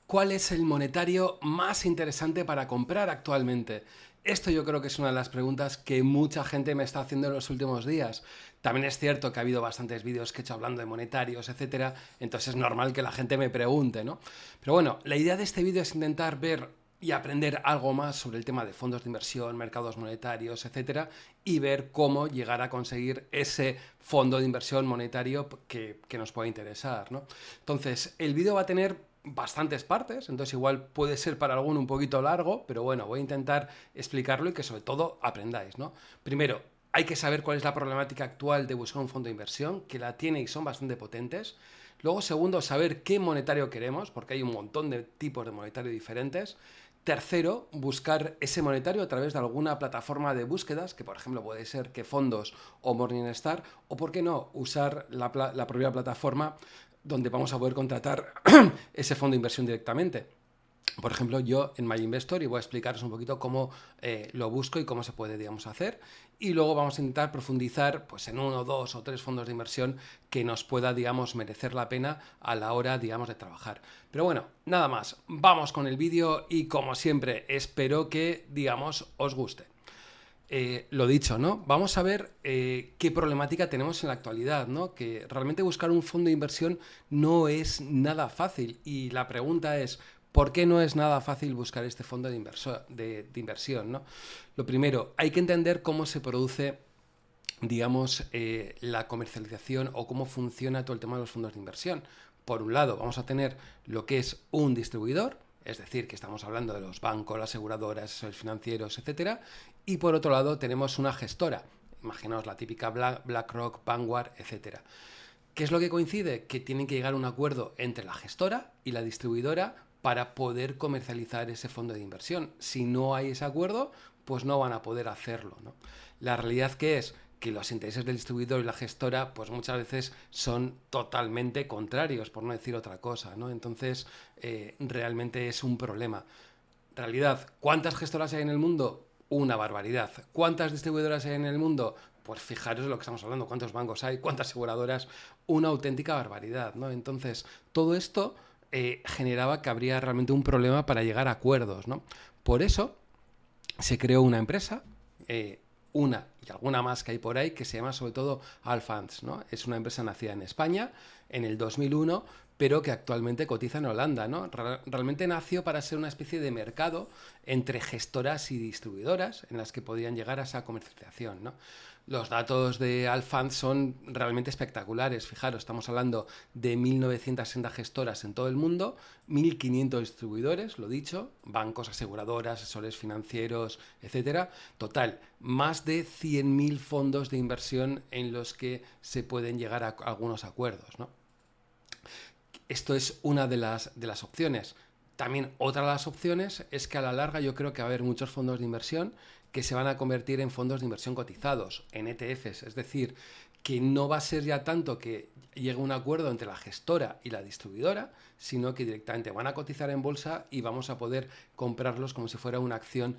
¿Cuál es el monetario más interesante para comprar actualmente? Esto yo creo que es una de las preguntas que mucha gente me está haciendo en los últimos días. También es cierto que ha habido bastantes vídeos que he hecho hablando de monetarios, etcétera, entonces es normal que la gente me pregunte, ¿no? Pero bueno, la idea de este vídeo es intentar ver y aprender algo más sobre el tema de fondos de inversión, mercados monetarios, etcétera, y ver cómo llegar a conseguir ese fondo de inversión monetario que nos pueda interesar, ¿no? Entonces, el vídeo va a tener bastantes partes, entonces igual puede ser para alguno un poquito largo, pero bueno, voy a intentar explicarlo y que sobre todo aprendáis, ¿no? Primero, hay que saber cuál es la problemática actual de buscar un fondo de inversión, que la tiene y son bastante potentes. Luego, segundo, saber qué monetario queremos, porque hay un montón de tipos de monetario diferentes. Tercero, buscar ese monetario a través de alguna plataforma de búsquedas, que por ejemplo puede ser que Fondos o Morningstar, o por qué no, usar la propia plataforma donde vamos a poder contratar ese fondo de inversión directamente. Por ejemplo, yo en MyInvestor, y voy a explicaros un poquito cómo lo busco y cómo se puede, digamos, hacer. Y luego vamos a intentar profundizar pues, en uno, dos o tres fondos de inversión que nos pueda, digamos, merecer la pena a la hora, digamos, de trabajar. Pero bueno, nada más. Vamos con el vídeo y, como siempre, espero que, digamos, os guste. Lo dicho, ¿no? Vamos a ver qué problemática tenemos en la actualidad, ¿no? Que realmente buscar un fondo de inversión no es nada fácil. Y la pregunta es, ¿por qué no es nada fácil buscar este fondo de inversión, ¿no? Lo primero, hay que entender cómo se produce, digamos, la comercialización o cómo funciona todo el tema de los fondos de inversión. Por un lado, vamos a tener lo que es un distribuidor, es decir, que estamos hablando de los bancos, las aseguradoras, los financieros, etcétera. Y por otro lado, tenemos una gestora. Imaginaos la típica BlackRock, Vanguard, etcétera. ¿Qué es lo que coincide? Que tienen que llegar a un acuerdo entre la gestora y la distribuidora para poder comercializar ese fondo de inversión. Si no hay ese acuerdo, pues no van a poder hacerlo, ¿no? La realidad que es que los intereses del distribuidor y la gestora pues muchas veces son totalmente contrarios, por no decir otra cosa, ¿no? Entonces, realmente es un problema. Realidad, ¿cuántas gestoras hay en el mundo? Una barbaridad. ¿Cuántas distribuidoras hay en el mundo? Pues fijaros de lo que estamos hablando, cuántos bancos hay, cuántas aseguradoras, una auténtica barbaridad, ¿no? Entonces, todo esto generaba que habría realmente un problema para llegar a acuerdos, ¿no? Por eso se creó una empresa, una y alguna más que hay por ahí, que se llama sobre todo Allfunds, ¿no? Es una empresa nacida en España en el 2001, pero que actualmente cotiza en Holanda, ¿no? Realmente nació para ser una especie de mercado entre gestoras y distribuidoras en las que podían llegar a esa comercialización, ¿no? Los datos de Allfunds son realmente espectaculares. Fijaros, estamos hablando de 1.960 gestoras en todo el mundo, 1.500 distribuidores, lo dicho, bancos, aseguradoras, asesores financieros, etcétera. Total, más de 100.000 fondos de inversión en los que se pueden llegar a algunos acuerdos, ¿no? Esto es una de las opciones. También otra de las opciones es que a la larga yo creo que va a haber muchos fondos de inversión que se van a convertir en fondos de inversión cotizados, en ETFs, es decir, que no va a ser ya tanto que llegue un acuerdo entre la gestora y la distribuidora, sino que directamente van a cotizar en bolsa y vamos a poder comprarlos como si fuera una acción,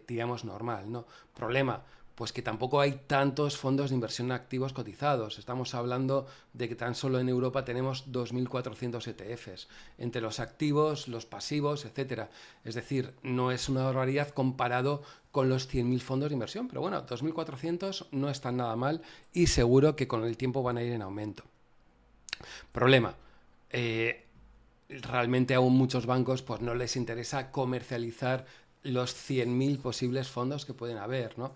digamos, normal, ¿no? Problema, pues que tampoco hay tantos fondos de inversión activos cotizados. Estamos hablando de que tan solo en Europa tenemos 2.400 ETFs, entre los activos, los pasivos, etcétera. Es decir, no es una barbaridad comparado con los 100.000 fondos de inversión, pero bueno, 2.400 no están nada mal y seguro que con el tiempo van a ir en aumento. Problema, realmente aún muchos bancos pues no les interesa comercializar los 100.000 posibles fondos que pueden haber, ¿no?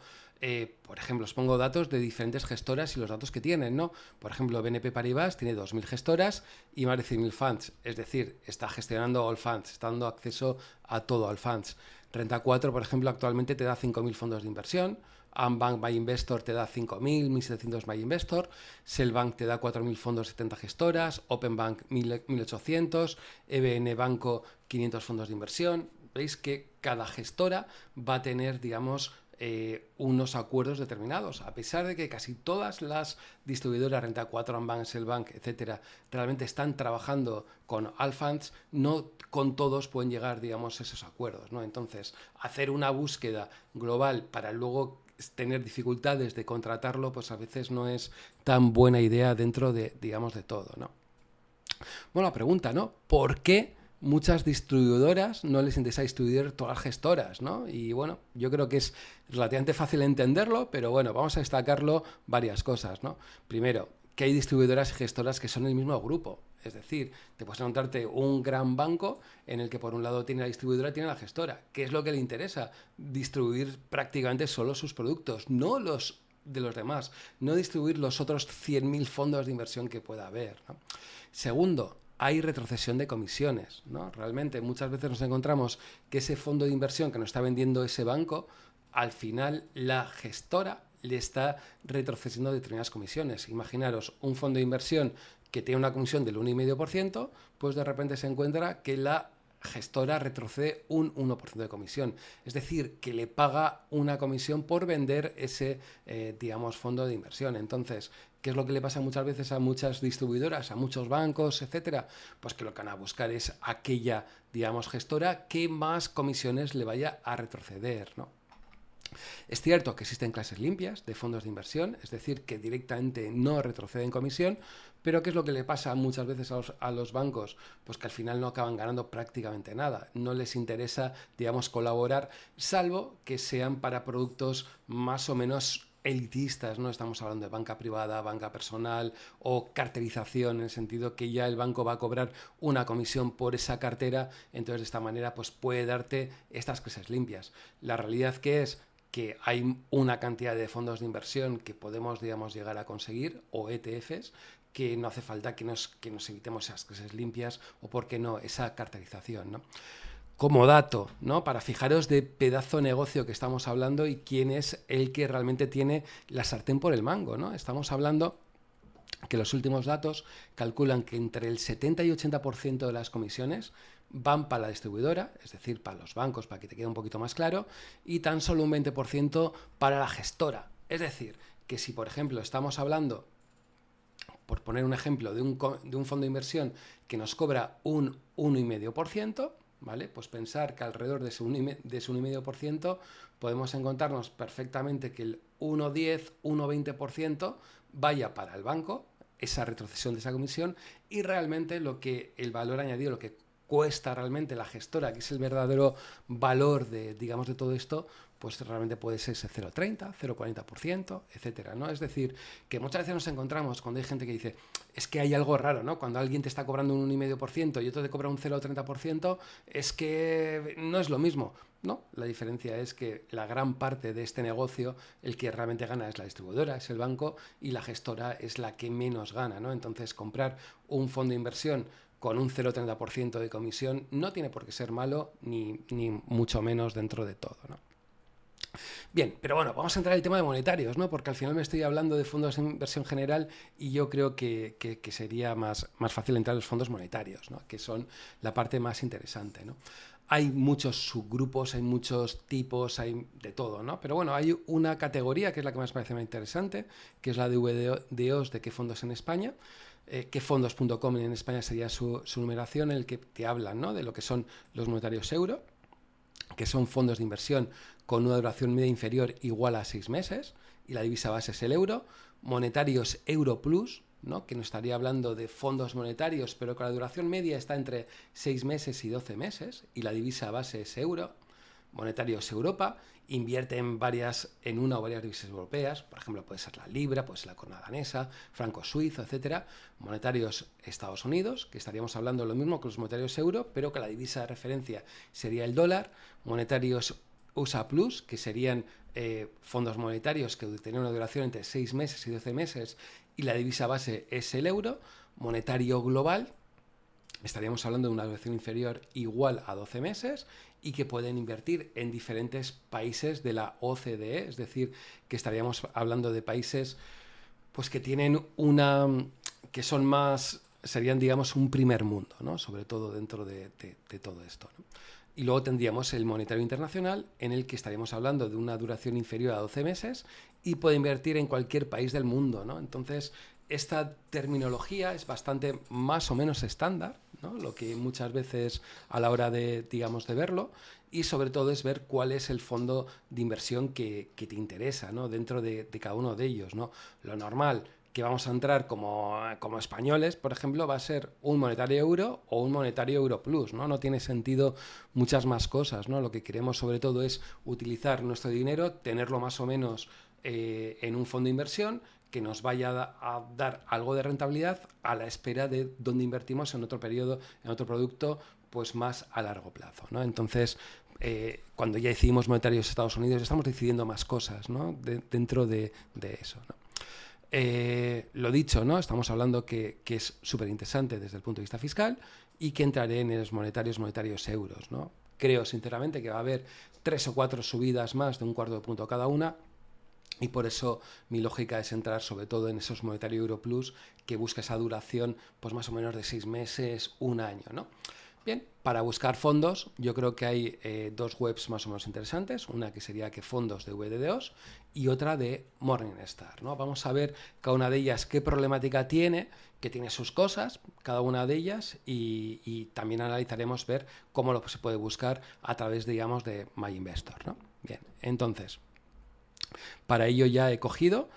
Por ejemplo, os pongo datos de diferentes gestoras y los datos que tienen, ¿no? Por ejemplo, BNP Paribas tiene 2.000 gestoras y más de 100.000 funds, es decir, está gestionando Allfunds, está dando acceso a todo Allfunds. Renta 4, por ejemplo, actualmente te da 5.000 fondos de inversión, Ambank MyInvestor te da 5.000, 1.700 MyInvestor, Cellbank te da 4.000 fondos, 70 gestoras, Openbank 1.800, EBN Banco 500 fondos de inversión. Veis que cada gestora va a tener, digamos, unos acuerdos determinados, a pesar de que casi todas las distribuidoras, Renta 4, Ambank, Cellbank, etcétera, realmente están trabajando con Allfunds, no con todos pueden llegar, digamos, esos acuerdos, ¿no? Entonces, hacer una búsqueda global para luego tener dificultades de contratarlo, pues a veces no es tan buena idea dentro de, digamos, de todo, ¿no? Bueno, la pregunta, ¿no? ¿Por qué muchas distribuidoras no les interesa distribuir todas las gestoras, ¿no? Y bueno, yo creo que es relativamente fácil entenderlo, pero bueno, vamos a destacarlo varias cosas, ¿no? Primero, que hay distribuidoras y gestoras que son el mismo grupo. Es decir, te puedes encontrarte un gran banco en el que por un lado tiene la distribuidora y tiene la gestora. ¿Qué es lo que le interesa? Distribuir prácticamente solo sus productos, no los de los demás, no distribuir los otros 100.000 fondos de inversión que pueda haber, ¿no? Segundo, hay retrocesión de comisiones, ¿no? Realmente muchas veces nos encontramos que ese fondo de inversión que nos está vendiendo ese banco, al final la gestora le está retrocediendo determinadas comisiones. Imaginaros un fondo de inversión que tiene una comisión del 1,5%, pues de repente se encuentra que la gestora retrocede un 1% de comisión. Es decir, que le paga una comisión por vender ese, digamos, fondo de inversión. Entonces, ¿qué es lo que le pasa muchas veces a muchas distribuidoras, a muchos bancos, etcétera? Pues que lo que van a buscar es aquella, digamos, gestora que más comisiones le vaya a retroceder, ¿no? Es cierto que existen clases limpias de fondos de inversión, es decir, que directamente no retroceden comisión, pero ¿qué es lo que le pasa muchas veces a los bancos? Pues que al final no acaban ganando prácticamente nada. No les interesa, digamos, colaborar, salvo que sean para productos más o menos elitistas, ¿no? Estamos hablando de banca privada, banca personal o carterización, en el sentido que ya el banco va a cobrar una comisión por esa cartera, entonces de esta manera pues puede darte estas clases limpias. La realidad que hay una cantidad de fondos de inversión que podemos, digamos, llegar a conseguir, o ETFs, que no hace falta que nos evitemos esas clases limpias o, por qué no, esa carterización, ¿no? Como dato, ¿no? Para fijaros de pedazo de negocio que estamos hablando y quién es el que realmente tiene la sartén por el mango, ¿no? Estamos hablando que los últimos datos calculan que entre el 70 y 80% de las comisiones van para la distribuidora, es decir, para los bancos, para que te quede un poquito más claro, y tan solo un 20% para la gestora. Es decir, que si, por ejemplo, estamos hablando, por poner un ejemplo, de un fondo de inversión que nos cobra un 1,5%, ¿vale? Pues pensar que alrededor de ese 1,5% podemos encontrarnos perfectamente que el 1,10, 1,20% vaya para el banco, esa retrocesión de esa comisión, y realmente el valor añadido, lo que cuesta realmente la gestora, que es el verdadero valor de, digamos, de todo esto, pues realmente puede ser ese 0,30, 0,40%, etcétera, ¿no? Es decir, que muchas veces nos encontramos cuando hay gente que dice, es que hay algo raro, ¿no? Cuando alguien te está cobrando un 1,5% y otro te cobra un 0,30%, es que no es lo mismo. No, la diferencia es que la gran parte de este negocio, el que realmente gana es la distribuidora, es el banco, y la gestora es la que menos gana, ¿no? Entonces, comprar un fondo de inversión con un 0,30% de comisión no tiene por qué ser malo, ni mucho menos dentro de todo, ¿no? Bien, pero bueno, vamos a entrar en el tema de monetarios, ¿no? Porque al final me estoy hablando de fondos de inversión general y yo creo que sería más fácil entrar en los fondos monetarios, ¿no? Que son la parte más interesante, ¿no? Hay muchos subgrupos, hay muchos tipos, hay de todo, ¿no? Pero bueno, hay una categoría que es la que más parece más interesante, que es la de VDOs de qué fondos en España. Quefondos.com en España sería su numeración, en el que te hablan, ¿no? De lo que son los monetarios euro, que son fondos de inversión con una duración media inferior igual a 6 meses, y la divisa base es el euro. Monetarios Euro Plus, ¿no? Que nos estaría hablando de fondos monetarios, pero que la duración media está entre 6 meses y 12 meses, y la divisa base es euro. Monetarios Europa, invierte en una o varias divisas europeas, por ejemplo, puede ser la libra, puede ser la corona danesa, franco suizo, etcétera. Monetarios Estados Unidos, que estaríamos hablando lo mismo que los monetarios euro, pero que la divisa de referencia sería el dólar. Monetarios USA Plus, que serían fondos monetarios que tienen una duración entre 6 meses y 12 meses, y la divisa base es el euro. Monetario global, estaríamos hablando de una duración inferior igual a 12 meses y que pueden invertir en diferentes países de la OCDE, es decir, que estaríamos hablando de países pues que tienen que son más, serían, digamos, un primer mundo, ¿no? Sobre todo dentro de todo esto, ¿no? Y luego tendríamos el monetario internacional, en el que estaríamos hablando de una duración inferior a 12 meses y puede invertir en cualquier país del mundo, ¿no? Entonces, esta terminología es bastante más o menos estándar, ¿no? Lo que muchas veces a la hora de, digamos, de verlo, y sobre todo es ver cuál es el fondo de inversión que te interesa, ¿no? Dentro de cada uno de ellos, ¿no? Lo normal, que vamos a entrar como españoles, por ejemplo, va a ser un monetario euro o un monetario euro plus, ¿no? No tiene sentido muchas más cosas, ¿no? Lo que queremos sobre todo es utilizar nuestro dinero, tenerlo más o menos en un fondo de inversión que nos vaya a dar algo de rentabilidad a la espera de dónde invertimos en otro periodo, en otro producto, pues más a largo plazo, ¿no? Entonces, cuando ya decidimos monetarios Estados Unidos, estamos decidiendo más cosas, ¿no? Dentro de eso, ¿no? Lo dicho, ¿no? Estamos hablando que es súper interesante desde el punto de vista fiscal y que entraré en los monetarios euros, ¿no? Creo sinceramente que va a haber 3 o 4 subidas más de un cuarto de punto cada una. Y por eso mi lógica es entrar sobre todo en esos monetario Euro Plus que busca esa duración pues más o menos de 6 meses, un año, ¿no? Bien, para buscar fondos yo creo que hay dos webs más o menos interesantes, una que sería que fondos de VDDOS y otra de Morningstar, ¿no? Vamos a ver cada una de ellas qué problemática tiene, que tiene sus cosas, cada una de ellas, y también analizaremos ver cómo se puede buscar a través, digamos, de MyInvestor, ¿no? Bien, entonces, para ello ya he cogido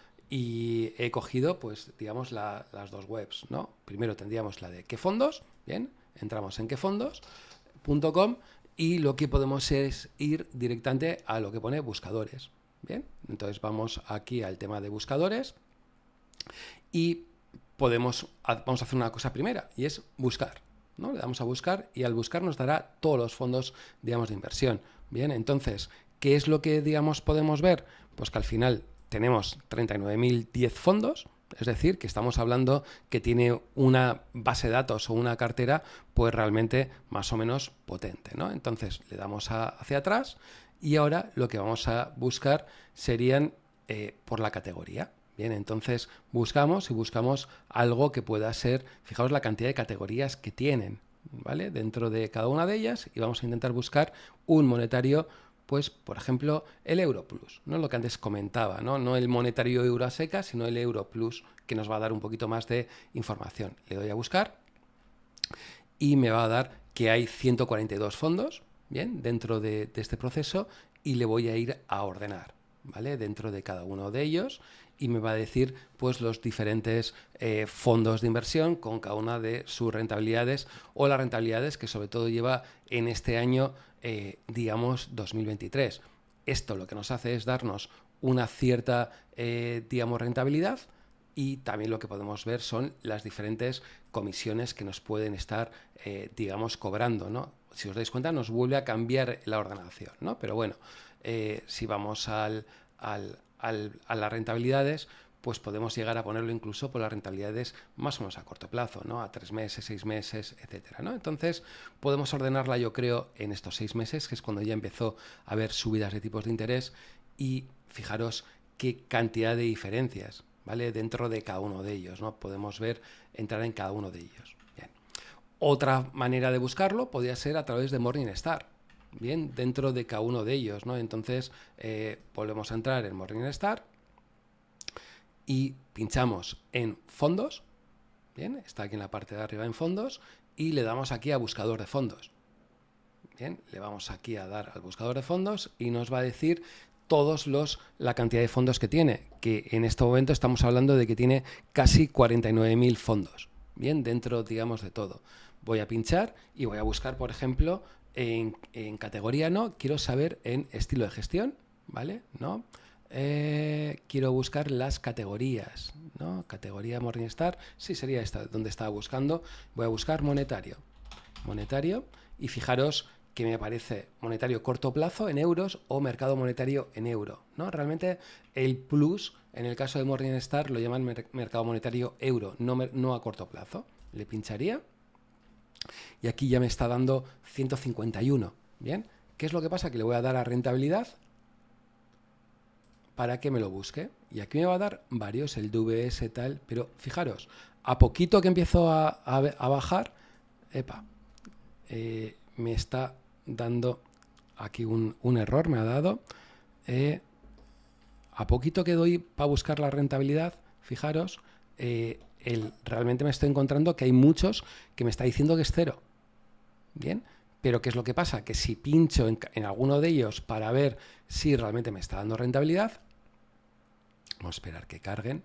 pues, digamos, las dos webs, ¿no? Primero tendríamos la de qué fondos, bien, entramos en quefondos.com y lo que podemos es ir directamente a lo que pone buscadores, bien. Entonces vamos aquí al tema de buscadores y vamos a hacer una cosa primera y es buscar, ¿no? Le damos a buscar y al buscar nos dará todos los fondos, digamos, de inversión. Bien, entonces, ¿qué es lo que, digamos, podemos ver? Pues que al final tenemos 39.010 fondos, es decir, que estamos hablando que tiene una base de datos o una cartera pues realmente más o menos potente, ¿no? Entonces le damos hacia atrás y ahora lo que vamos a buscar serían por la categoría. Bien, entonces buscamos algo que pueda ser, fijaos la cantidad de categorías que tienen, ¿vale? Dentro de cada una de ellas y vamos a intentar buscar un monetario, pues, por ejemplo, el Euro Plus, ¿no? Lo que antes comentaba, ¿no? No el monetario euro a seca, sino el Euro Plus, que nos va a dar un poquito más de información. Le doy a buscar y me va a dar que hay 142 fondos, bien, dentro de este proceso y le voy a ir a ordenar, ¿vale? Dentro de cada uno de ellos y me va a decir pues los diferentes fondos de inversión con cada una de sus rentabilidades o las rentabilidades que sobre todo lleva en este año, digamos, 2023. Esto lo que nos hace es darnos una cierta, digamos, rentabilidad y también lo que podemos ver son las diferentes comisiones que nos pueden estar, digamos, cobrando, ¿no? Si os dais cuenta, nos vuelve a cambiar la ordenación, ¿no? Pero bueno, si vamos a las rentabilidades, pues podemos llegar a ponerlo incluso por las rentabilidades más o menos a corto plazo, ¿no? A 3 meses, 6 meses, etcétera, ¿no? Entonces, podemos ordenarla, yo creo, en estos 6 meses, que es cuando ya empezó a haber subidas de tipos de interés y fijaros qué cantidad de diferencias, ¿vale? Dentro de cada uno de ellos, ¿no? Podemos ver, entrar en cada uno de ellos. Bien. Otra manera de buscarlo podría ser a través de Morningstar, bien, dentro de cada uno de ellos, ¿no? Entonces, volvemos a entrar en Morningstar y pinchamos en fondos, bien, está aquí en la parte de arriba en fondos y le damos aquí a buscador de fondos. Bien, le vamos aquí a dar al buscador de fondos y nos va a decir la cantidad de fondos que tiene, que en este momento estamos hablando de que tiene casi 49.000 fondos, bien, dentro, digamos, de todo. Voy a pinchar y voy a buscar, por ejemplo, en categoría no, quiero saber en estilo de gestión, ¿vale? No, quiero buscar las categorías, ¿no? Categoría Morningstar, sí, sería esta donde estaba buscando. Voy a buscar monetario, y fijaros que me aparece monetario corto plazo en euros o mercado monetario en euro, ¿no? Realmente el plus, en el caso de Morningstar, lo llaman mercado monetario euro, no a corto plazo. Le pincharía y aquí ya me está dando 151, ¿bien? ¿Qué es lo que pasa? Que le voy a dar a rentabilidad para que me lo busque. Y aquí me va a dar varios, el DVS tal, pero fijaros, a poquito que empiezo a bajar, me está dando aquí un error, me ha dado. A poquito que doy para buscar la rentabilidad, fijaros, realmente me estoy encontrando que hay muchos que me está diciendo que es cero. Bien, pero ¿qué es lo que pasa? Que si pincho en alguno de ellos para ver si realmente me está dando rentabilidad, vamos a esperar que carguen.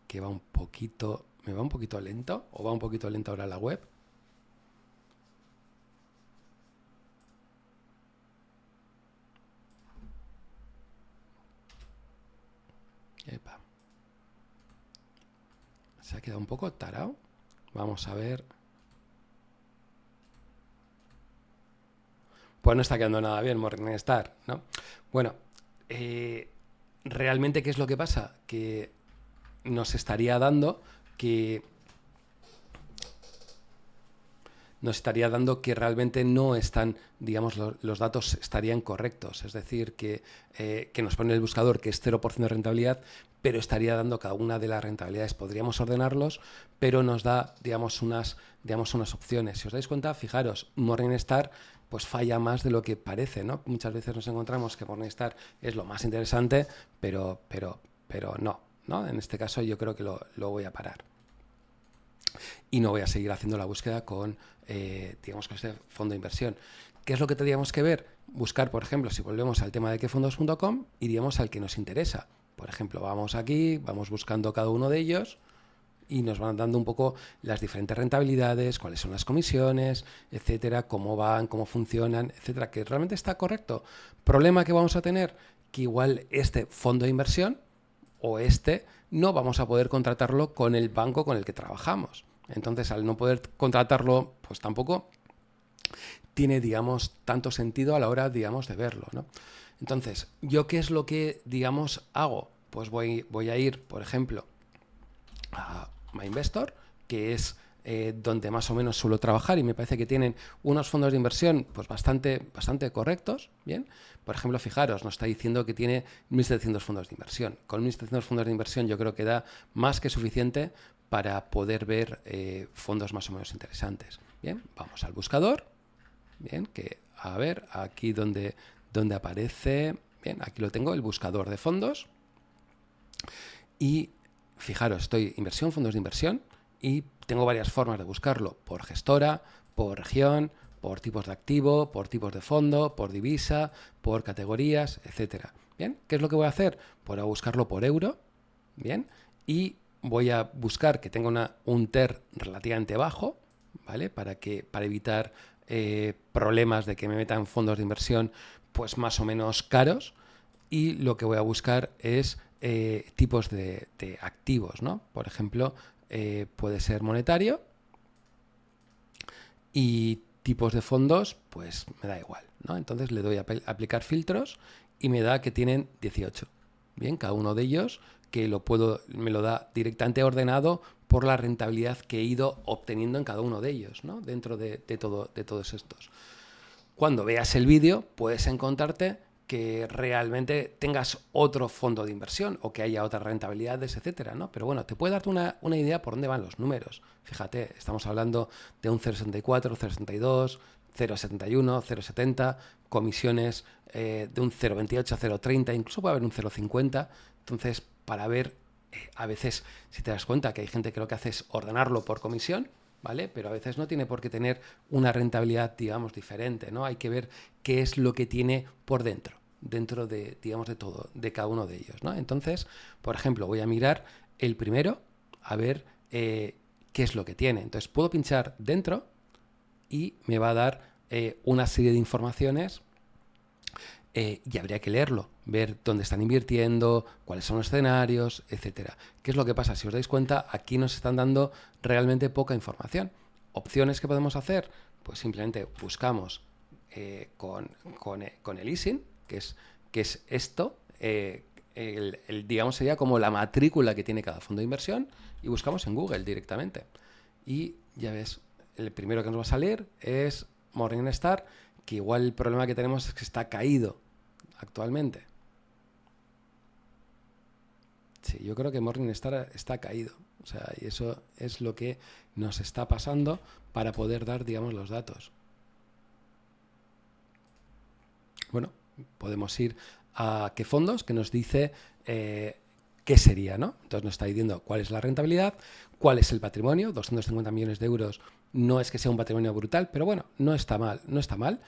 que va un poquito, me va un poquito lento, o va un poquito lento ahora la web. Epa. Se ha quedado un poco tarao. Vamos a ver. Pues no está quedando nada bien Morningstar, ¿no? Bueno, realmente, ¿qué es lo que pasa? Que nos estaría dando que realmente no están, digamos, los datos estarían correctos. Es decir, que nos pone el buscador que es 0% de rentabilidad, pero estaría dando cada una de las rentabilidades. Podríamos ordenarlos, pero nos da, digamos, unas opciones. Si os dais cuenta, fijaros, Morningstar pues falla más de lo que parece, ¿no? Muchas veces nos encontramos que Morningstar es lo más interesante, pero no. En este caso yo creo que lo voy a parar. Y no voy a seguir haciendo la búsqueda con, digamos, con este fondo de inversión. ¿Qué es lo que tendríamos que ver? Buscar, por ejemplo, si volvemos al tema de quefondos.com, iríamos al que nos interesa. Por ejemplo, vamos aquí, vamos buscando cada uno de ellos y nos van dando un poco las diferentes rentabilidades, cuáles son las comisiones, etcétera, cómo van, cómo funcionan, etcétera, que realmente está correcto. Problema que vamos a tener, que igual este fondo de inversión o no vamos a poder contratarlo con el banco con el que trabajamos. Entonces, al no poder contratarlo, pues tampoco tiene, digamos, tanto sentido a la hora, digamos, de verlo, ¿no? Entonces, ¿yo qué es lo que, digamos, hago? Pues voy a ir, por ejemplo, a MyInvestor, que es donde más o menos suelo trabajar, y me parece que tienen unos fondos de inversión pues bastante correctos. Bien, por ejemplo, fijaros, nos está diciendo que tiene 1.700 fondos de inversión. Con 1.700 fondos de inversión yo creo que da más que suficiente para poder ver fondos más o menos interesantes. Bien, vamos al buscador. Bien, que a ver, aquí donde aparece, bien, aquí lo tengo, el buscador de fondos. Y fijaros, estoy inversión, fondos de inversión, y tengo varias formas de buscarlo: por gestora, por región, por tipos de activo, por tipos de fondo, por divisa, por categorías, etcétera. Bien, ¿qué es lo que voy a hacer? Voy a buscarlo por euro, bien, y voy a buscar que tenga un TER relativamente bajo, ¿vale? Para evitar problemas de que me metan fondos de inversión pues más o menos caros. Y lo que voy a buscar es tipos de activos, ¿no? Por ejemplo, puede ser monetario, y tipos de fondos, pues me da igual, ¿no? Entonces le doy a aplicar filtros y me da que tienen 18. Bien, cada uno de ellos que me lo da directamente ordenado por la rentabilidad que he ido obteniendo en cada uno de ellos, ¿no? Dentro de todos estos. Cuando veas el vídeo puedes encontrarte que realmente tengas otro fondo de inversión o que haya otras rentabilidades, etcétera, ¿no? Pero bueno, te puede darte una idea por dónde van los números. Fíjate, estamos hablando de un 0,64, 0,62, 0,71, 0,70, comisiones de un 0,28 a 0,30, incluso puede haber un 0,50. Entonces, para ver, a veces, si te das cuenta que hay gente que lo que hace es ordenarlo por comisión, ¿vale? Pero a veces no tiene por qué tener una rentabilidad, digamos, diferente, ¿no? Hay que ver qué es lo que tiene por dentro de, digamos, de todo, de cada uno de ellos, ¿no? Entonces, por ejemplo, voy a mirar el primero a ver qué es lo que tiene. Entonces, puedo pinchar dentro y me va a dar una serie de informaciones y habría que leerlo, ver dónde están invirtiendo, cuáles son los escenarios, etcétera. ¿Qué es lo que pasa? Si os dais cuenta, aquí nos están dando realmente poca información. ¿Opciones que podemos hacer? Pues simplemente buscamos con el ISIN, que es esto, digamos, sería como la matrícula que tiene cada fondo de inversión, y buscamos en Google directamente. Y ya ves, el primero que nos va a salir es Morningstar, que igual el problema que tenemos es que está caído actualmente. Sí, yo creo que Morningstar está caído. O sea, y eso es lo que nos está pasando para poder dar, digamos, los datos. Bueno, podemos ir a qué fondos, que nos dice qué sería, ¿no? Entonces nos está diciendo cuál es la rentabilidad, cuál es el patrimonio. 250 millones de euros no es que sea un patrimonio brutal, pero bueno, no está mal, no está mal.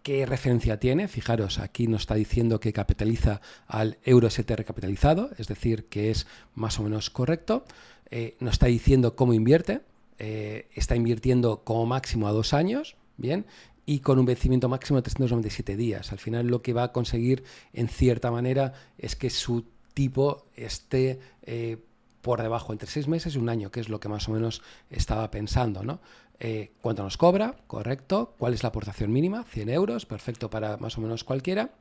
¿Qué referencia tiene? Fijaros, aquí nos está diciendo que capitaliza al euro ST recapitalizado, es decir, que es más o menos correcto. Nos está diciendo cómo invierte. Está invirtiendo como máximo a 2 años, ¿bien? Y con un vencimiento máximo de 397 días. Al final lo que va a conseguir, en cierta manera, es que su tipo esté por debajo entre 6 meses y un año, que es lo que más o menos estaba pensando, ¿no? ¿Cuánto nos cobra? Correcto. ¿Cuál es la aportación mínima? 100 euros, perfecto para más o menos cualquiera.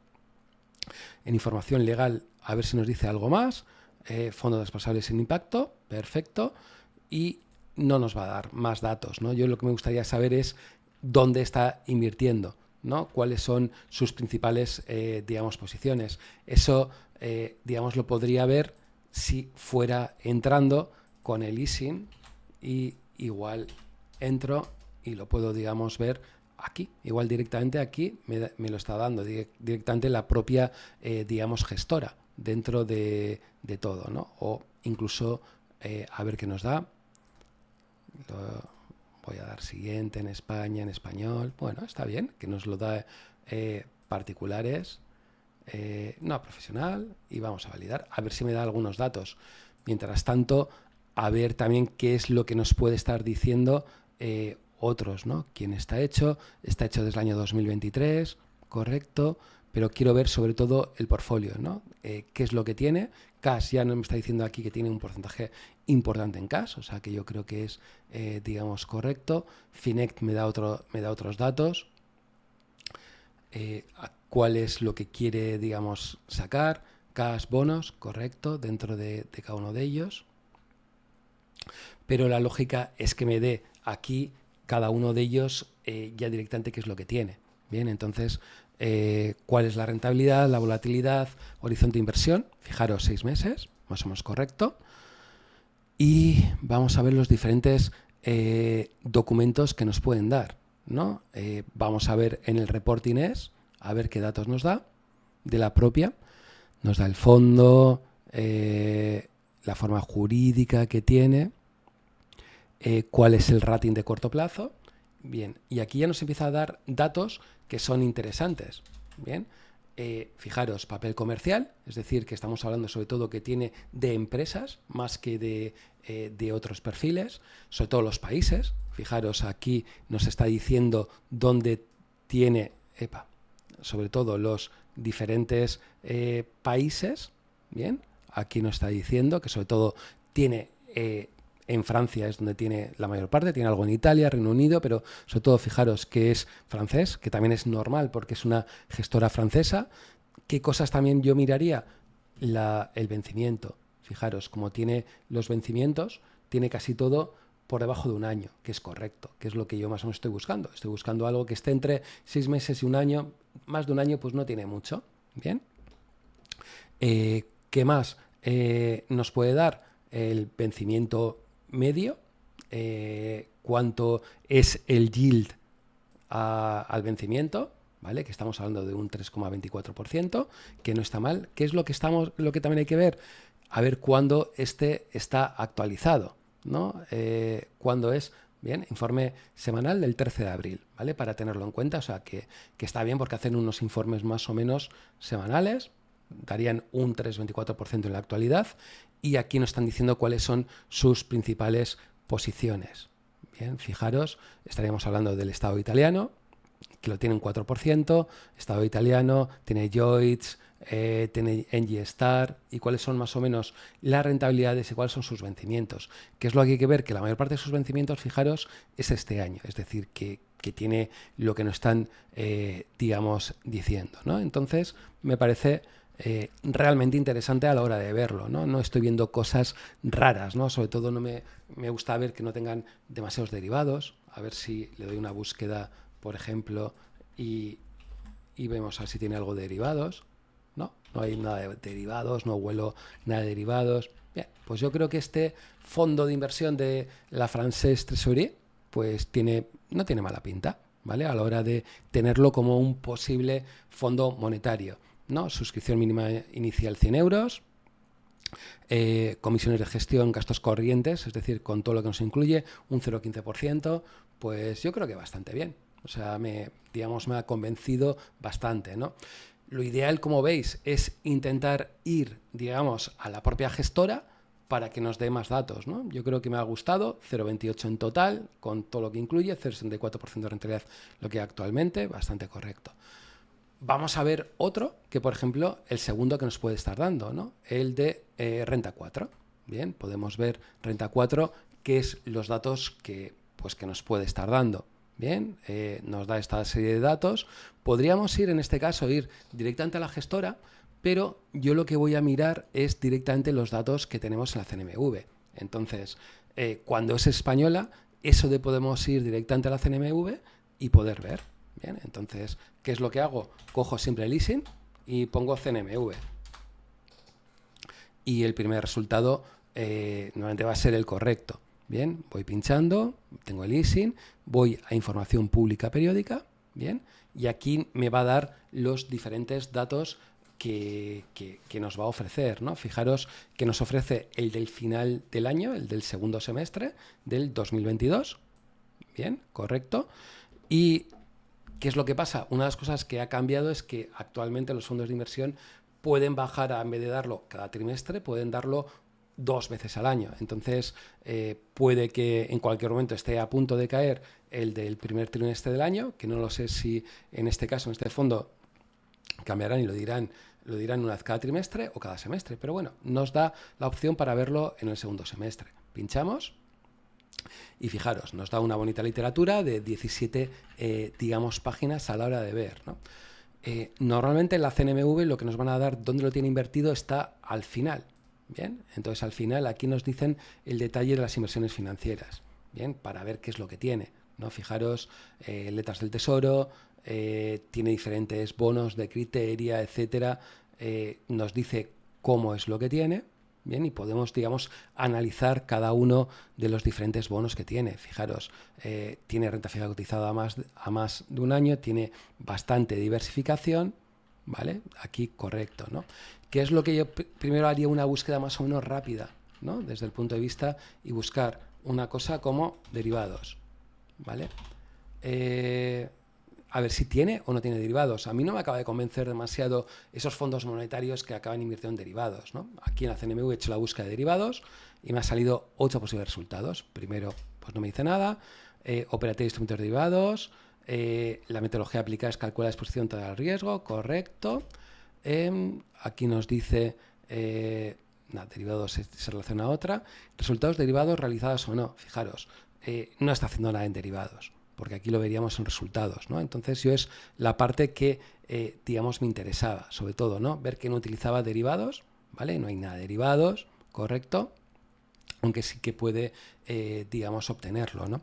En información legal, a ver si nos dice algo más. Fondos traspasables sin impacto, perfecto. Y no nos va a dar más datos, ¿no? Yo lo que me gustaría saber es dónde está invirtiendo, ¿no? Cuáles son sus principales, digamos, posiciones. Eso, digamos, lo podría ver si fuera entrando con el easing y igual entro y lo puedo, digamos, ver aquí. Igual directamente aquí me lo está dando directamente la propia, digamos, gestora dentro de todo, ¿no? O incluso a ver qué nos da. Voy a dar siguiente en España, en español. Bueno, está bien, que nos lo da particulares, no profesional, y vamos a validar. A ver si me da algunos datos. Mientras tanto, a ver también qué es lo que nos puede estar diciendo otros, ¿no? ¿Quién está hecho? Está hecho desde el año 2023, correcto, pero quiero ver sobre todo el portfolio, ¿no? ¿Qué es lo que tiene? Cash ya no me está diciendo aquí que tiene un porcentaje importante en cash, o sea que yo creo que es, digamos, correcto. Finect me da otros datos. ¿Cuál es lo que quiere, digamos, sacar? Cash, bonos, correcto, dentro de cada uno de ellos. Pero la lógica es que me dé aquí cada uno de ellos ya directamente qué es lo que tiene. Bien, entonces, ¿cuál es la rentabilidad, la volatilidad, horizonte de inversión? Fijaros, 6 meses, más o menos correcto. Y vamos a ver los diferentes documentos que nos pueden dar, ¿no? Vamos a ver en el reporting a ver qué datos nos da de la propia. Nos da el fondo, la forma jurídica que tiene, cuál es el rating de corto plazo. Bien, y aquí ya nos empieza a dar datos que son interesantes. Bien, fijaros, papel comercial, es decir, que estamos hablando sobre todo que tiene de empresas más que de otros perfiles, sobre todo los países. Fijaros, aquí nos está diciendo dónde tiene, sobre todo los diferentes países. Bien, aquí nos está diciendo que sobre todo tiene en Francia es donde tiene la mayor parte, tiene algo en Italia, Reino Unido, pero sobre todo fijaros que es francés, que también es normal porque es una gestora francesa. ¿Qué cosas también yo miraría? El vencimiento. Fijaros, como tiene los vencimientos, tiene casi todo por debajo de un año, que es correcto, que es lo que yo más o menos estoy buscando. Estoy buscando algo que esté entre 6 meses y un año. Más de un año pues no tiene mucho. Bien. ¿Qué más nos puede dar? El vencimiento medio, cuánto es el yield al vencimiento, ¿vale? Que estamos hablando de un 3,24%, que no está mal. ¿Qué es lo que también hay que ver? A ver cuándo este está actualizado, ¿no? Cuándo es, bien, informe semanal del 13 de abril, ¿vale? Para tenerlo en cuenta, o sea, que está bien porque hacen unos informes más o menos semanales, darían un 3,24% en la actualidad, y aquí nos están diciendo cuáles son sus principales posiciones. Bien, fijaros, estaríamos hablando del Estado italiano, que lo tiene un 4%, Estado italiano, tiene Lloyds, tiene Engie Star, y cuáles son más o menos las rentabilidades y cuáles son sus vencimientos. ¿Qué es lo que hay que ver? Que la mayor parte de sus vencimientos, fijaros, es este año, es decir, que tiene lo que nos están, digamos, diciendo, ¿no? Entonces, me parece realmente interesante a la hora de verlo, ¿no? No estoy viendo cosas raras, ¿no? Sobre todo no me gusta ver que no tengan demasiados derivados. A ver si le doy una búsqueda, por ejemplo, y vemos a ver si tiene algo de derivados. No hay nada de derivados, no huelo nada de derivados. Bien, pues yo creo que este fondo de inversión de la Française Trésorerie pues no tiene mala pinta, ¿vale? A la hora de tenerlo como un posible fondo monetario, ¿no? Suscripción mínima inicial 100 euros, comisiones de gestión, gastos corrientes, es decir, con todo lo que nos incluye, un 0,15%, pues yo creo que bastante bien. O sea, digamos, me ha convencido bastante, ¿no? Lo ideal, como veis, es intentar ir, digamos, a la propia gestora para que nos dé más datos, ¿no? Yo creo que me ha gustado, 0,28 en total, con todo lo que incluye, 0,64% de rentabilidad, lo que hay actualmente, bastante correcto. Vamos a ver otro, que por ejemplo, el segundo que nos puede estar dando, ¿no? El de Renta 4. Bien, podemos ver Renta 4, que es los datos que nos puede estar dando. Bien, nos da esta serie de datos. Podríamos ir, en este caso, ir directamente a la gestora, pero yo lo que voy a mirar es directamente los datos que tenemos en la CNMV. Entonces, cuando es española, eso de podemos ir directamente a la CNMV y poder ver. Bien, entonces, ¿qué es lo que hago? Cojo siempre el leasing y pongo CNMV. Y el primer resultado normalmente va a ser el correcto. Bien, voy pinchando, tengo el leasing, voy a información pública periódica, bien, y aquí me va a dar los diferentes datos que nos va a ofrecer, ¿no? Fijaros que nos ofrece el del final del año, el del segundo semestre del 2022, bien, correcto, y ¿qué es lo que pasa? Una de las cosas que ha cambiado es que actualmente los fondos de inversión pueden bajar, en vez de darlo cada trimestre, pueden darlo 2 veces al año. Entonces, puede que en cualquier momento esté a punto de caer el del primer trimestre del año, que no lo sé si en este caso, en este fondo, cambiarán y lo dirán una vez cada trimestre o cada semestre. Pero bueno, nos da la opción para verlo en el segundo semestre. Pinchamos. Y fijaros, nos da una bonita literatura de 17, digamos, páginas a la hora de ver, ¿no? Normalmente en la CNMV lo que nos van a dar dónde lo tiene invertido está al final. Bien, entonces al final aquí nos dicen el detalle de las inversiones financieras, bien, para ver qué es lo que tiene, ¿no? Fijaros, letras del tesoro, tiene diferentes bonos de criteria, etcétera, nos dice cómo es lo que tiene. Bien, y podemos, digamos, analizar cada uno de los diferentes bonos que tiene. Fijaros, tiene renta fija cotizada a más de un año, tiene bastante diversificación, ¿vale? Aquí correcto, ¿no? ¿Qué es lo que yo primero haría? Una búsqueda más o menos rápida, ¿no? Desde el punto de vista y buscar una cosa como derivados, ¿vale? A ver si tiene o no tiene derivados. A mí no me acaba de convencer demasiado esos fondos monetarios que acaban invirtiendo en derivados, ¿no? Aquí en la CNMV he hecho la búsqueda de derivados y me ha salido 8 posibles resultados. Primero, pues no me dice nada. Operativa de instrumentos derivados. La metodología aplicada es calcular la exposición total al riesgo. Correcto. Aquí nos dice... derivados se relaciona a otra. Resultados derivados realizados o no. Fijaros, no está haciendo nada en derivados, porque aquí lo veríamos en resultados, ¿no? Entonces yo es la parte que, digamos, me interesaba, sobre todo, ¿no? Ver que no utilizaba derivados, ¿vale? No hay nada de derivados, correcto, aunque sí que puede, digamos, obtenerlo, ¿no?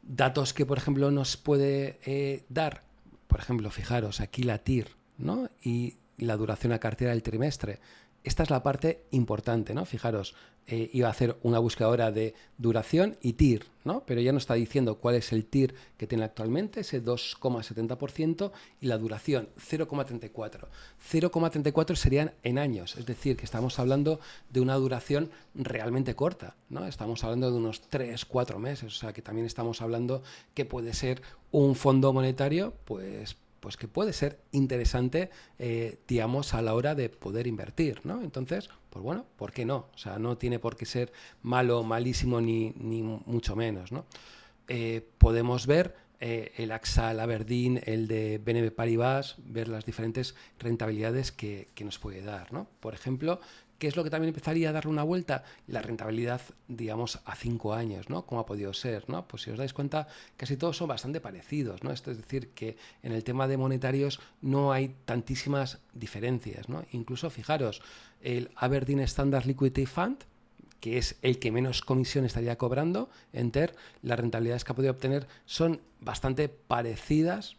Datos que, por ejemplo, nos puede dar, por ejemplo, fijaros, aquí la TIR, ¿no? Y la duración a cartera del trimestre. Esta es la parte importante, ¿no? Fijaros, iba a hacer una búsqueda ahora de duración y TIR, ¿no? Pero ya nos está diciendo cuál es el TIR que tiene actualmente, ese 2,70%, y la duración, 0,34. 0,34 serían en años, es decir, que estamos hablando de una duración realmente corta, ¿no? Estamos hablando de unos 3-4 meses, o sea que también estamos hablando que puede ser un fondo monetario, pues que puede ser interesante, digamos, a la hora de poder invertir, ¿no? Entonces, pues bueno, ¿por qué no? O sea, no tiene por qué ser malo, malísimo, ni mucho menos, ¿no? Podemos ver el AXA, el Aberdeen, el de BNP Paribas, ver las diferentes rentabilidades que nos puede dar, ¿no? Por ejemplo, ¿qué es lo que también empezaría a darle una vuelta? La rentabilidad, digamos, a 5 años, ¿no? ¿Cómo ha podido ser, ¿no? Pues si os dais cuenta, casi todos son bastante parecidos, ¿no? Esto es decir, que en el tema de monetarios no hay tantísimas diferencias, ¿no? Incluso, fijaros, el Aberdeen Standard Liquidity Fund, que es el que menos comisión estaría cobrando, Enter, las rentabilidades que ha podido obtener son bastante parecidas,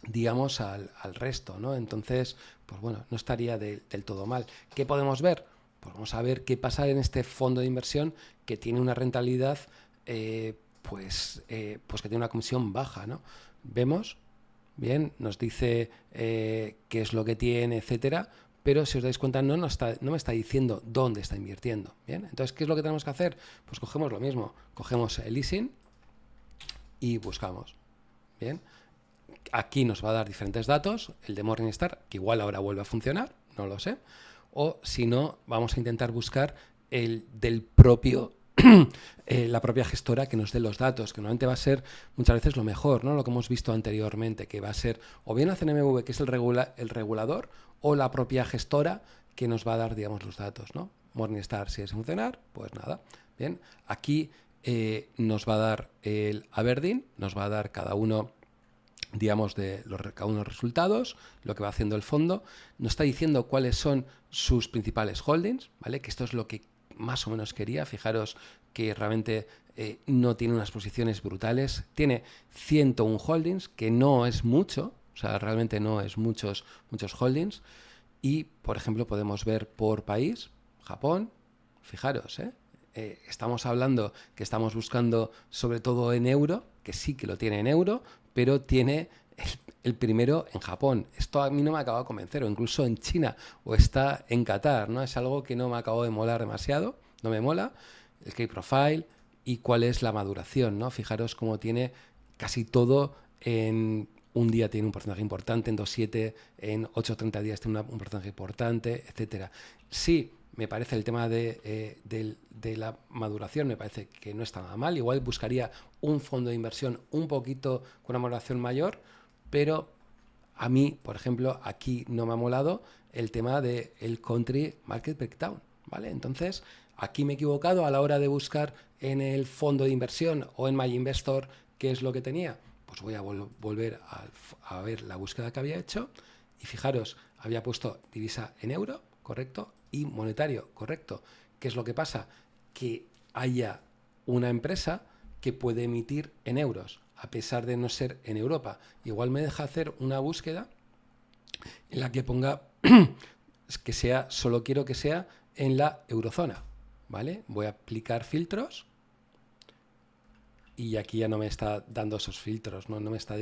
digamos, al resto, ¿no? Entonces, pues bueno, no estaría del todo mal. ¿Qué podemos ver? Pues vamos a ver qué pasa en este fondo de inversión que tiene una rentabilidad, pues que tiene una comisión baja, ¿no? Vemos, bien, nos dice qué es lo que tiene, etcétera, pero si os dais cuenta no me está diciendo dónde está invirtiendo, ¿bien? Entonces, ¿qué es lo que tenemos que hacer? Pues cogemos lo mismo, cogemos el leasing y buscamos. Bien, aquí nos va a dar diferentes datos, el de Morningstar, que igual ahora vuelve a funcionar, no lo sé, o si no, vamos a intentar buscar el del propio la propia gestora que nos dé los datos, que normalmente va a ser muchas veces lo mejor, ¿no? Lo que hemos visto anteriormente, que va a ser o bien la CNMV, que es el regulador, o la propia gestora que nos va a dar, digamos, los datos, ¿no? Morningstar, si es funcionar, pues nada. Bien, aquí nos va a dar el Aberdeen, nos va a dar cada uno, digamos, de cada uno de los resultados, lo que va haciendo el fondo, nos está diciendo cuáles son sus principales holdings, ¿vale? Que esto es lo que más o menos quería. Fijaros que realmente no tiene unas posiciones brutales, tiene 101 holdings, que no es mucho, o sea, realmente no es muchos holdings, y, por ejemplo, podemos ver por país, Japón, fijaros, estamos hablando que estamos buscando sobre todo en euro, que sí que lo tiene en euro, pero tiene el primero en Japón. Esto a mí no me acaba de convencer, o incluso en China, o está en Qatar, ¿no? Es algo que no me acabó de molar demasiado, no me mola. El K-Profile y cuál es la maduración, ¿no? Fijaros cómo tiene casi todo en un día tiene un porcentaje importante, en 2,7, en 8,30 días tiene un porcentaje importante, etcétera. Sí, me parece el tema de la maduración, me parece que no está nada mal. Igual buscaría un fondo de inversión un poquito con una maduración mayor, pero a mí, por ejemplo, aquí no me ha molado el tema del Country Market Breakdown, ¿vale? Entonces, aquí me he equivocado a la hora de buscar en el fondo de inversión o en My Investor qué es lo que tenía. Pues voy a volver a ver la búsqueda que había hecho y fijaros, había puesto divisa en euro, correcto, y monetario, correcto. ¿Qué es lo que pasa? Que haya una empresa que puede emitir en euros, a pesar de no ser en Europa. Igual me deja hacer una búsqueda en la que ponga que sea, solo quiero que sea en la eurozona, ¿vale? Voy a aplicar filtros y aquí ya no me está dando esos filtros, no me está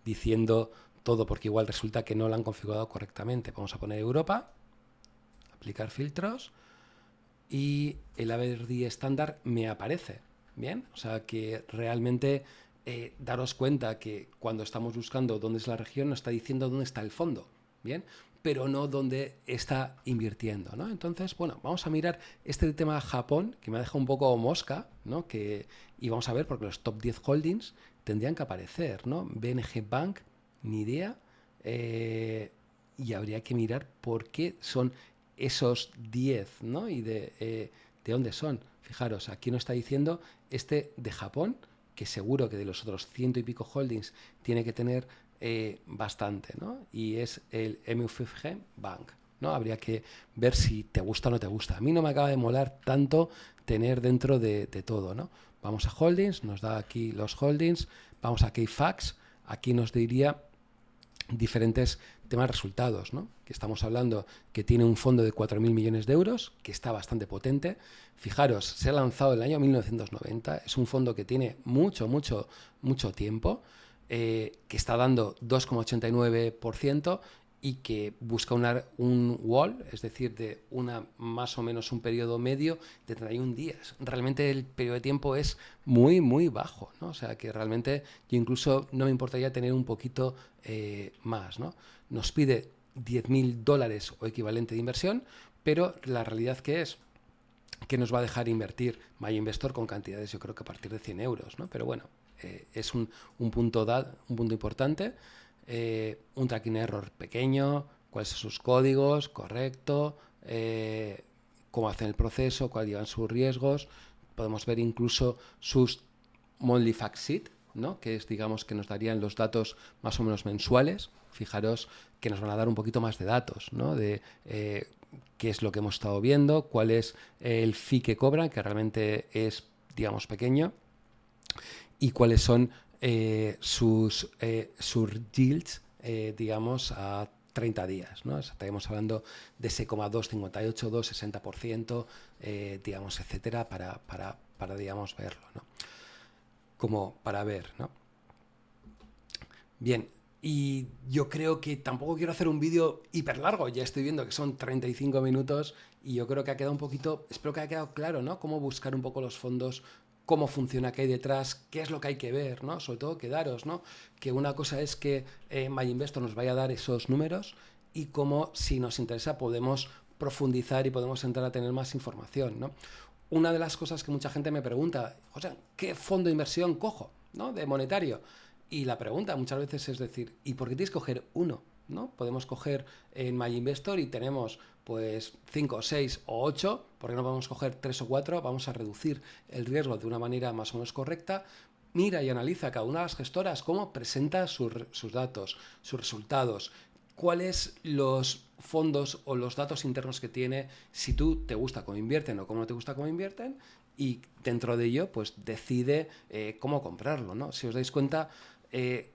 diciendo todo, porque igual resulta que no lo han configurado correctamente. Vamos a poner Europa, aplicar filtros y el ABD estándar me aparece, ¿bien? O sea que realmente daros cuenta que cuando estamos buscando dónde es la región nos está diciendo dónde está el fondo, ¿bien? Pero no dónde está invirtiendo, ¿no? Entonces, bueno, vamos a mirar este tema de Japón, que me ha dejado un poco mosca, ¿no? Y vamos a ver, porque los top 10 holdings tendrían que aparecer, ¿no? BNG Bank, ni idea, y habría que mirar por qué son esos 10, ¿no? Y de dónde son. Fijaros, aquí nos está diciendo este de Japón, que seguro que de los otros 100 y pico holdings tiene que tener bastante, ¿no? Y es el MUFG Bank, ¿no? Habría que ver si te gusta o no te gusta. A mí no me acaba de molar tanto tener dentro de todo, ¿no? Vamos a holdings, nos da aquí los holdings, vamos a Kfax, aquí nos diría diferentes temas resultados, ¿no? Que estamos hablando que tiene un fondo de 4.000 millones de euros, que está bastante potente. Fijaros, se ha lanzado en el año 1990, es un fondo que tiene mucho tiempo, que está dando 2,89% y que busca un wall, es decir, de más o menos un periodo medio de 31 días. Realmente el periodo de tiempo es muy bajo, ¿no? O sea que realmente yo incluso no me importaría tener un poquito más, ¿no? Nos pide $10.000 o equivalente de inversión, pero la realidad que es que nos va a dejar invertir MyInvestor con cantidades, yo creo que a partir de 100 euros, ¿no? Pero bueno, es un punto importante. Un tracking error pequeño, cuáles son sus códigos, correcto, cómo hacen el proceso, cuáles llevan sus riesgos. Podemos ver incluso sus monthly fact sheet, ¿no? Que es, digamos, que nos darían los datos más o menos mensuales. Fijaros que nos van a dar un poquito más de datos, ¿no? De qué es lo que hemos estado viendo, cuál es el fee que cobran, que realmente es, digamos, pequeño, y cuáles son sus yields, digamos, a 30 días, ¿no? Estaríamos hablando de ese 0,258, 2,60%, digamos, etcétera, para digamos, verlo, ¿no? Como para ver, ¿no? Bien, y yo creo que tampoco quiero hacer un vídeo hiper largo, ya estoy viendo que son 35 minutos y yo creo que ha quedado un poquito, espero que haya quedado claro, ¿no? Cómo buscar un poco los fondos cómo funciona, qué hay detrás, qué es lo que hay que ver, ¿no? Sobre todo quedaros, ¿no? Que una cosa es que MyInvestor nos vaya a dar esos números y cómo, si nos interesa, podemos profundizar y podemos entrar a tener más información, ¿no? Una de las cosas que mucha gente me pregunta, José, ¿qué fondo de inversión cojo, ¿no? De monetario. Y la pregunta muchas veces es decir, ¿y por qué tienes que coger uno? ¿No? Podemos coger en MyInvestor y tenemos pues 5, 6 o 8, porque no podemos coger 3 o 4, vamos a reducir el riesgo de una manera más o menos correcta. Mira y analiza cada una de las gestoras cómo presenta sus datos, sus resultados, cuáles los fondos o los datos internos que tiene, si tú te gusta cómo invierten o cómo no te gusta cómo invierten, y dentro de ello pues decide cómo comprarlo, ¿no? Si os dais cuenta,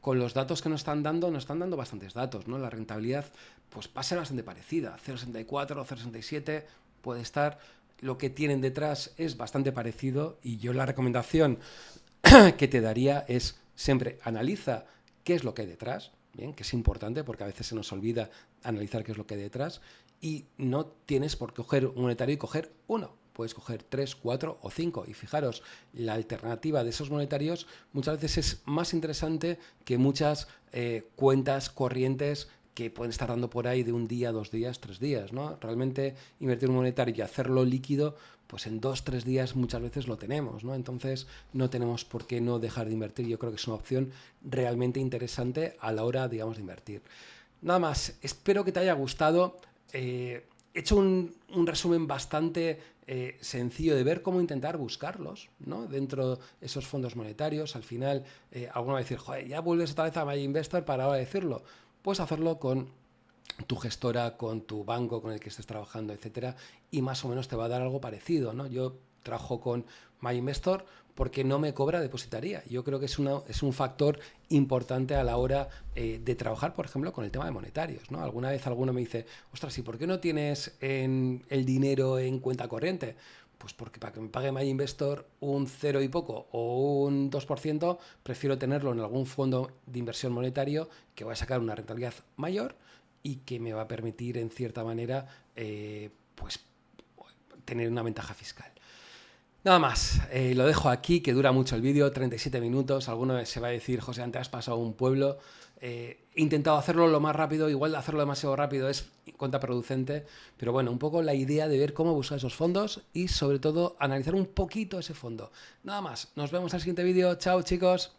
con los datos que nos están dando bastantes datos, ¿no? La rentabilidad pues va a ser bastante parecida, 0,64 o 0,67 puede estar, lo que tienen detrás es bastante parecido y yo la recomendación que te daría es siempre analiza qué es lo que hay detrás, bien, que es importante porque a veces se nos olvida analizar qué es lo que hay detrás y no tienes por qué coger un monetario y coger uno. Puedes coger 3, 4 o 5 y fijaros, la alternativa de esos monetarios muchas veces es más interesante que muchas cuentas corrientes que pueden estar dando por ahí de un día, 2 días, 3 días, ¿no? Realmente invertir un monetario y hacerlo líquido, pues en 2, 3 días muchas veces lo tenemos, ¿no? Entonces no tenemos por qué no dejar de invertir. Yo creo que es una opción realmente interesante a la hora, digamos, de invertir. Nada más, espero que te haya gustado. He hecho un resumen bastante sencillo de ver cómo intentar buscarlos, ¿no? Dentro de esos fondos monetarios. Al final, alguno va a decir, joder, ya vuelves otra vez a MyInvestor para ahora decirlo. Puedes hacerlo con tu gestora, con tu banco con el que estés trabajando, etcétera, y más o menos te va a dar algo parecido, ¿no? Yo trabajo con MyInvestor porque no me cobra depositaría. Yo creo que es un factor importante a la hora de trabajar, por ejemplo, con el tema de monetarios, ¿no? Alguna vez alguno me dice, ostras, ¿y por qué no tienes el dinero en cuenta corriente? Pues porque para que me pague MyInvestor un 0 y poco o un 2%, prefiero tenerlo en algún fondo de inversión monetario que va a sacar una rentabilidad mayor y que me va a permitir, en cierta manera, pues tener una ventaja fiscal. Nada más, lo dejo aquí, que dura mucho el vídeo, 37 minutos. Alguno se va a decir, José, antes has pasado un pueblo. He intentado hacerlo lo más rápido, igual hacerlo demasiado rápido es contraproducente, pero bueno, un poco la idea de ver cómo buscar esos fondos y sobre todo analizar un poquito ese fondo. Nada más, nos vemos en el siguiente vídeo. Chao, chicos.